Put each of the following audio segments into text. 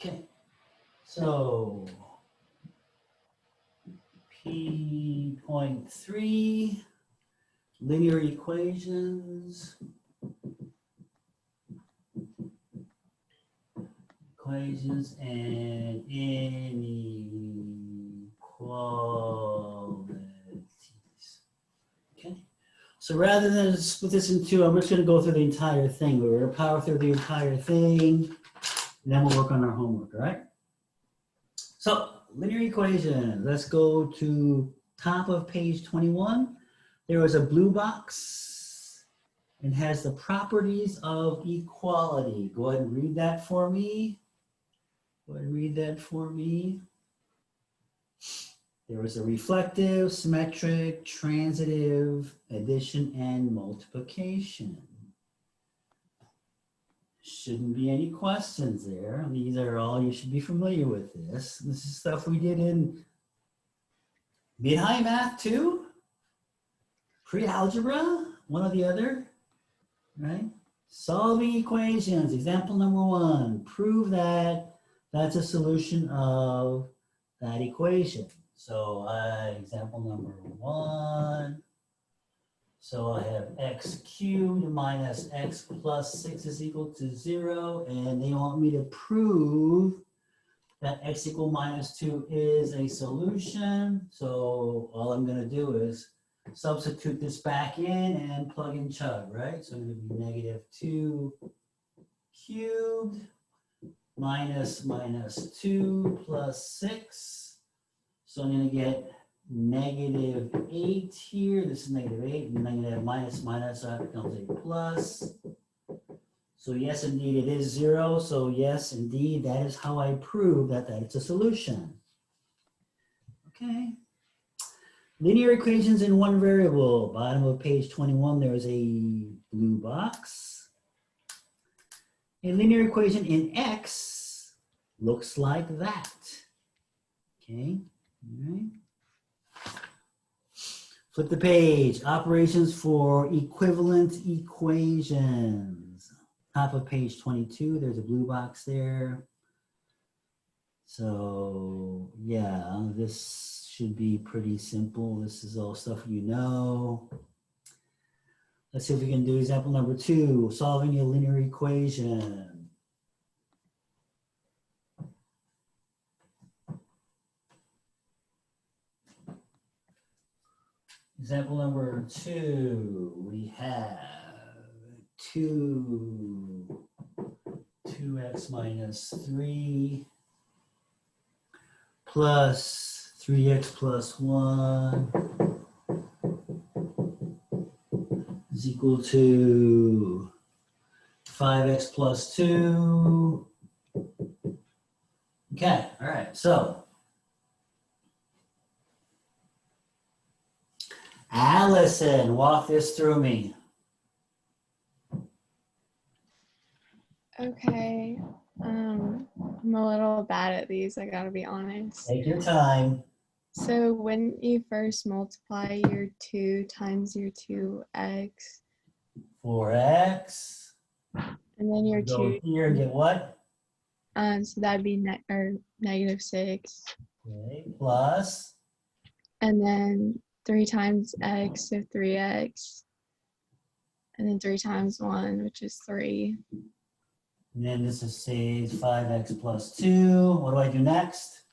Okay, so P.3, linear equations. Equations and inequalities. Okay, so rather than split this in two, I'm just going to go through the entire thing. We're going to power through the entire thing, and then we'll work on our homework, all right? So, linear equations. Let's go to top of page 21. There is a blue box and has the properties of equality. Go ahead and read that for me. Go ahead and read that for me. There was a reflective, symmetric, transitive, addition, and multiplication. Shouldn't be any questions there. These are all, you should be familiar with this. This is stuff we did in mid-high math too, pre-algebra, one or the other, right? Solving equations, example number 1, prove that that's a solution of that equation. So example number 1, so I have x cubed minus x plus 6 is equal to 0, and they want me to prove that x equal minus 2 is a solution. So all I'm going to do is substitute this back in and plug in chug, right? So I'm going to be negative 2 cubed minus 2 plus 6. So I'm going to get negative 8 here. This is negative 8, and then I'm going to have minus, so that becomes a plus. So yes, indeed, it is 0. So yes, indeed, that is how I prove that it's a solution. Okay. Linear equations in one variable. Bottom of page 21, there is a blue box. A linear equation in x looks like that. Okay. All right. Flip the page. Operations for equivalent equations. Top of page 22, there's a blue box there. So yeah, this should be pretty simple. This is all stuff you know. Let's see if we can do example number 2, solving a linear equation. Example number 2, we have 2x minus 3 plus 3x plus 1 is equal to 5x plus 2. Okay, all right, so Allison, walk this through me. Okay, I'm a little bad at these, I gotta be honest. Take your time. So when you first multiply your 2 times your 2x, 4x. and then your Go 2, here and get what? so that'd be negative 6. Okay, plus. And then 3 times x, so 3x. And then 3 times 1, which is 3. And then this is says 5x plus 2. What do I do next?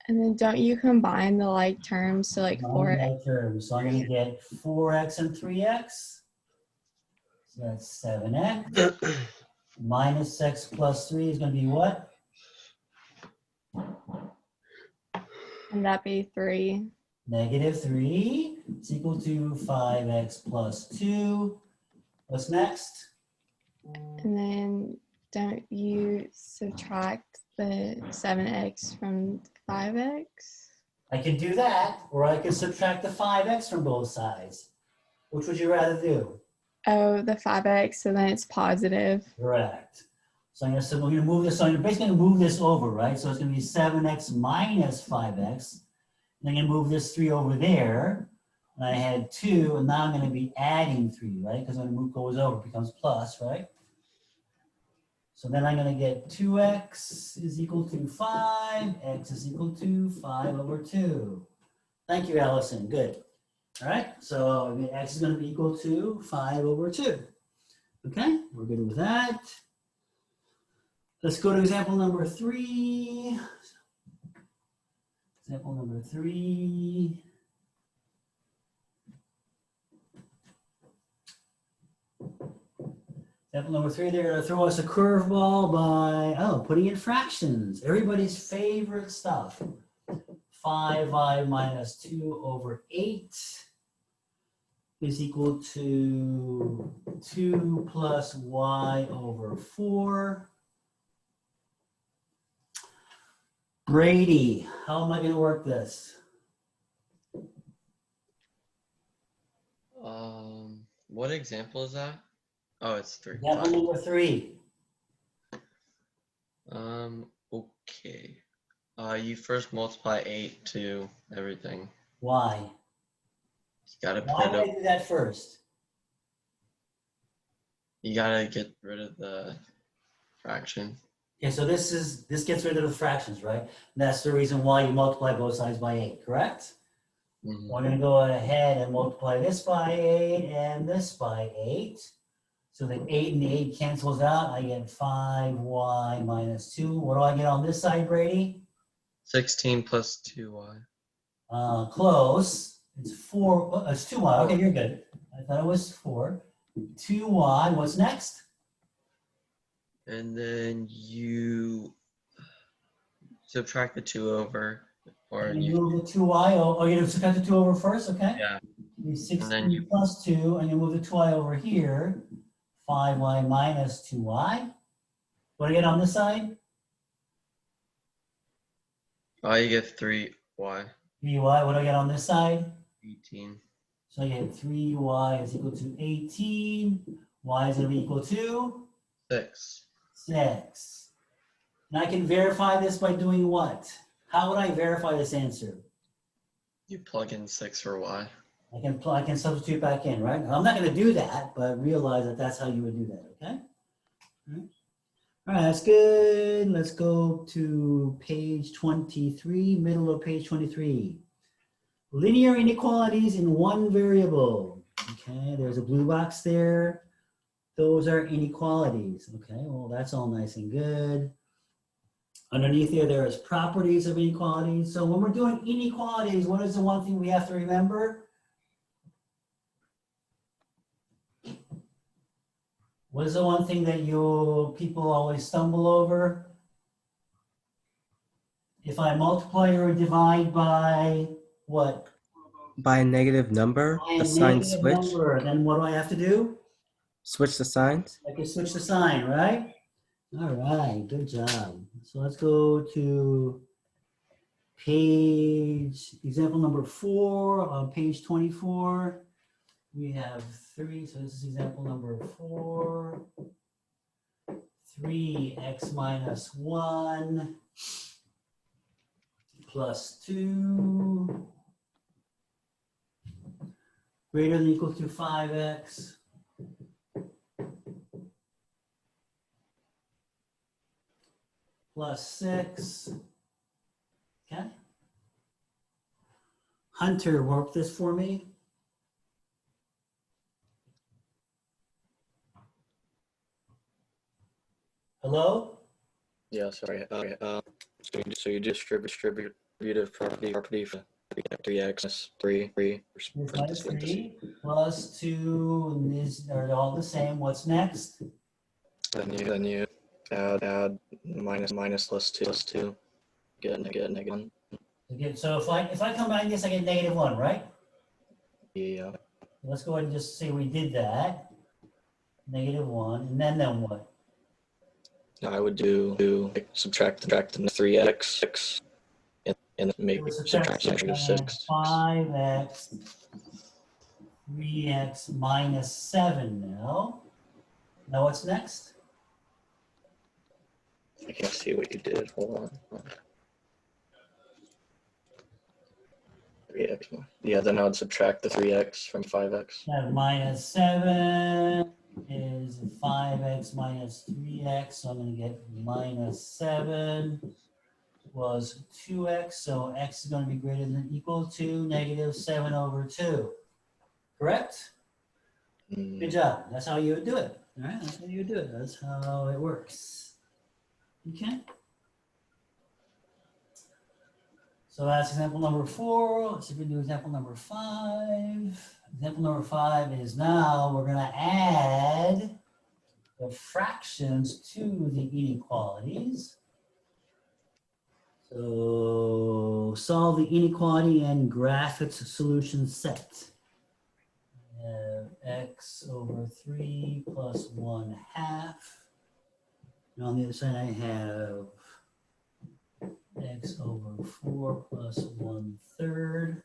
And then don't you combine the like terms, so like 4x. Like terms. So I'm going to get 4x and 3x. So that's 7x. Minus x plus 3 is going to be what? And that'd be 3. Negative 3 is equal to 5x plus 2. What's next? And then don't you subtract the 7x from 5x? I could do that, or I could subtract the 5x from both sides. Which would you rather do? Oh, the 5x, so then it's positive. Correct. So we're going to move this, so I'm basically going to move this over, right? So it's going to be 7x minus 5x. And I'm going to move this 3 over there. And I had 2, and now I'm going to be adding 3, right? Because when the move goes over, it becomes plus, right? So then I'm going to get 2x is equal to 5, x is equal to 5 over 2. Thank you, Allison. Good. All right, so x is going to be equal to 5 over 2. Okay, we're good with that. Let's go to example number 3. Example number 3. Example number 3, they're going to throw us a curveball by, putting in fractions. Everybody's favorite stuff. 5y minus 2 over 8 is equal to 2 plus y over 4. Brady, how am I going to work this? What example is that? Oh, it's 3. Example number 3. Okay. You first multiply 8 to everything. Why? You gotta Why put would up. I do that first? You gotta get rid of the fraction. Okay, so this gets rid of the fractions, right? And that's the reason why you multiply both sides by 8, correct? Mhm. We're going to go ahead and multiply this by 8 and this by 8. So the 8 and the 8 cancels out. I get 5y minus 2. What do I get on this side, Brady? 16 plus 2y. Close. It's 4. Oh, it's 2y. Okay, you're good. I thought it was 4. 2y. What's next? And then you subtract the 2 over. Or And you, move the 2y. Oh, you're going to subtract the 2 over first? Okay. yeah. 16 plus 2, and you move the 2y over here. 5y minus 2y. What do I get on this side? You get 3y. 3y. What do I get on this side? 18. So I get 3y is equal to 18. Y is going to be equal to 6. 6. And I can verify this by doing what? How would I verify this answer? You plug in 6 for y. I can substitute back in, right? I'm not going to do that, but realize that that's how you would do that, okay? All right, that's good. Let's go to page 23, middle of page 23. Linear inequalities in one variable. Okay, there's a blue box there. Those are inequalities. Okay, well, that's all nice and good. Underneath there is properties of inequalities. So when we're doing inequalities, what is the one thing we have to remember? What is the one thing that people always stumble over? If I multiply or divide by what? By a negative number, By a a sign negative switch. number, then what do I have to do? Switch the signs. I can switch the sign, right? All right, good job. So let's go to example number 4 on page 24. We have 3, so this is example number 4. 3x minus 1 plus 2 greater than or equal to 5x plus 6. Okay. Hunter, work this for me. Hello? Yeah, sorry. So you distribute property for 3x 3 This minus 3 plus 2, and these are all the same. What's next? Then you add minus plus 2 get negative 1. Okay, so if I combine this, I get negative 1, right? Yeah. Let's go ahead and just say we did that. Negative 1, and then what? I would do subtract the 3x and make subtract negative 6. 5x, 3x minus 7 now. Now what's next? I can't see what you did. Hold on. 3x. Yeah, then I would subtract the 3x from 5x. Minus 7 is 5x minus 3x, so I'm going to get minus 7 was 2x, so x is going to be greater than or equal to negative 7 over 2. Correct? Good job. That's how you would do it. All right, that's how you would do it. That's how it works. Okay. So that's example number 4. Let's see if we can do example number 5. Example number 5 is now we're going to add the fractions to the inequalities. So solve the inequality and graph its solution set. X over 3 plus 1/2. And on the other side, I have x over 4 plus 1/3.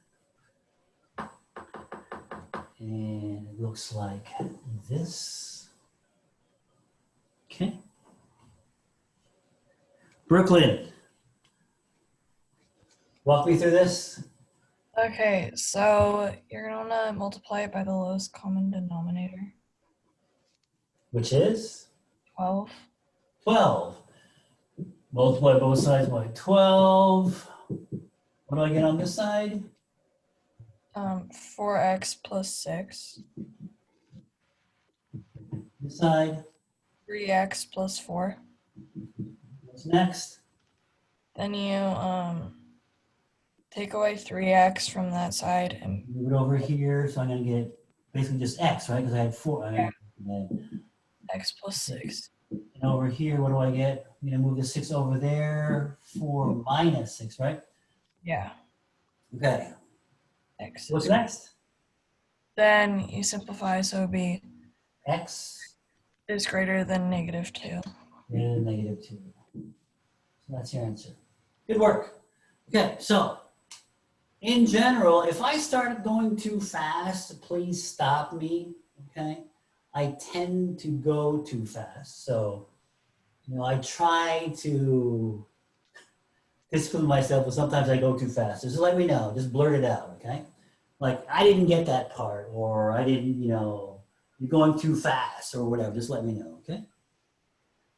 And it looks like this. Okay. Brooklyn, walk me through this. Okay, so you're gonna multiply it by the lowest common denominator, Which is 12. 12. Multiply both sides by 12. What do I get on this side? 4x plus 6, This side. 3x plus 4. What's next? Then you take away 3x from that side and Move it over here. So I'm going to get basically just x, right? Because I had 4. Yeah. And x plus 6. over here, what do I get? I'm going to move the 6 over there. 4 minus 6, right? Yeah, Okay. x. What's next? Then you simplify, so it'd be X is greater than -2. greater than negative 2. So that's your answer. Good work. Okay, so in general, if I start going too fast, please stop me, okay? I tend to go too fast. So, I try to discipline myself, but sometimes I go too fast. Just let me know, just blurt it out, okay? Like, I didn't get that part, or I didn't, you're going too fast, or whatever. Just let me know, okay?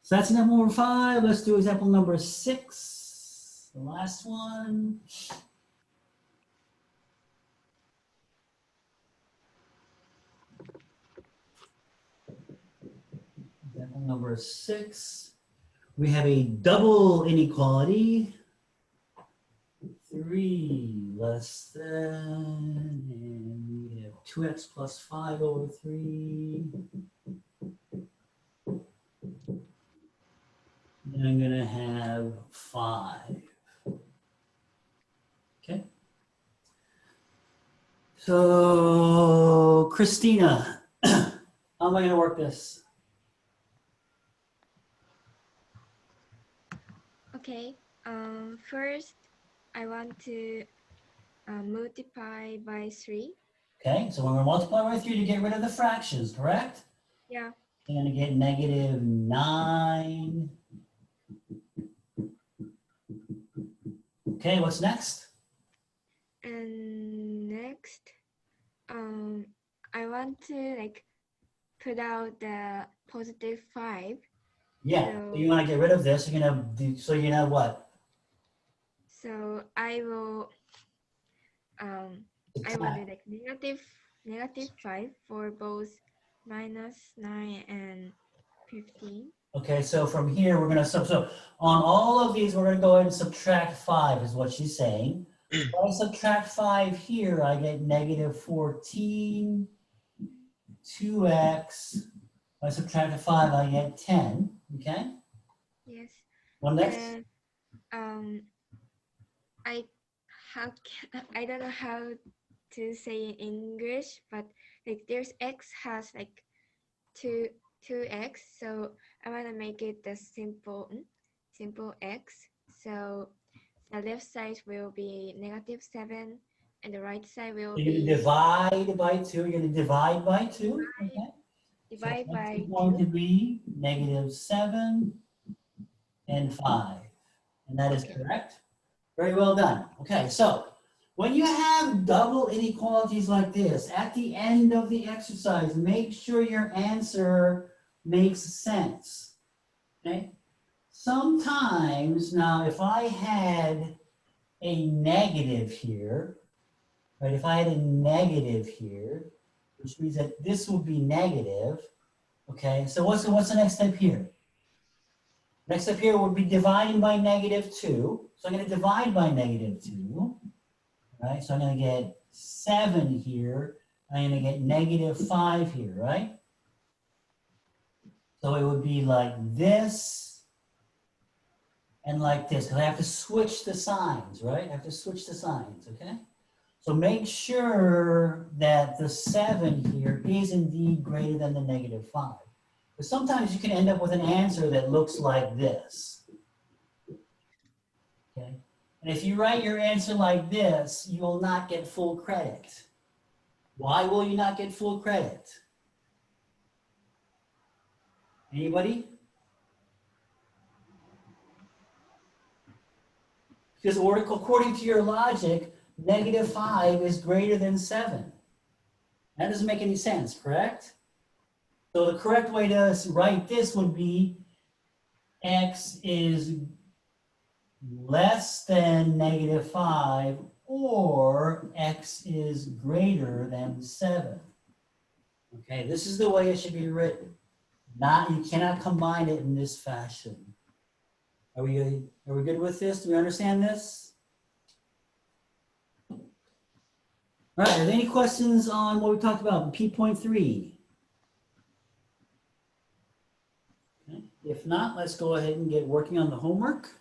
So that's example number 5. Let's do example number 6, the last one. Example number 6. We have a double inequality. 3 less than, and we have 2x plus 5 over 3. And I'm going to have 5. Okay. So, Christina, how am I going to work this? Okay, first I want to multiply by 3. Okay, so we're going to multiply by 3 to get rid of the fractions, correct? Yeah, I'm going to get negative 9. Okay, what's next? and next I want to put out the positive 5. Yeah, so you want to get rid of this. You're going to do, so you're going to what? So I will I will do negative 5 for both -9 and 15. Okay, so from here, we're going to, so on all of these, we're going to go ahead and subtract 5 is what she's saying. If I subtract 5 here, I get negative 14, 2x. If I subtract 5, I get 10, okay? Yes. One next? And I don't know how to say in English, but there's x has 2x, so I want to make it the simple x. So the left side will be -7 and the right side will You're going to be divide by 2. You're going to divide by 2, okay? divide So by it's going 2. to be -7 and 5. And that is correct. Very well done. Okay, so When you have double inequalities like this, at the end of the exercise, make sure your answer makes sense. Okay? Sometimes, now if I had a negative here, right? If I had a negative here, which means that this would be negative, okay? So what's the next step here? Next step here would be dividing by -2. So I'm going to divide by -2, right? So I'm going to get 7 here. I'm going to get -5 here, right? So it would be like this and like this, because I have to switch the signs, right? I have to switch the signs, okay? So make sure that the 7 here is indeed greater than the -5. But sometimes you can end up with an answer that looks like this. Okay? And if you write your answer like this, you will not get full credit. Why will you not get full credit? Anybody? Because according to your logic, -5 is greater than 7. That doesn't make any sense, correct? So the correct way to write this would be x is less than -5 or x is greater than 7. Okay, this is the way it should be written. You cannot combine it in this fashion. Are we good with this? Do we understand this? All right, are there any questions on what we talked about, P.3? Okay. If not, let's go ahead and get working on the homework.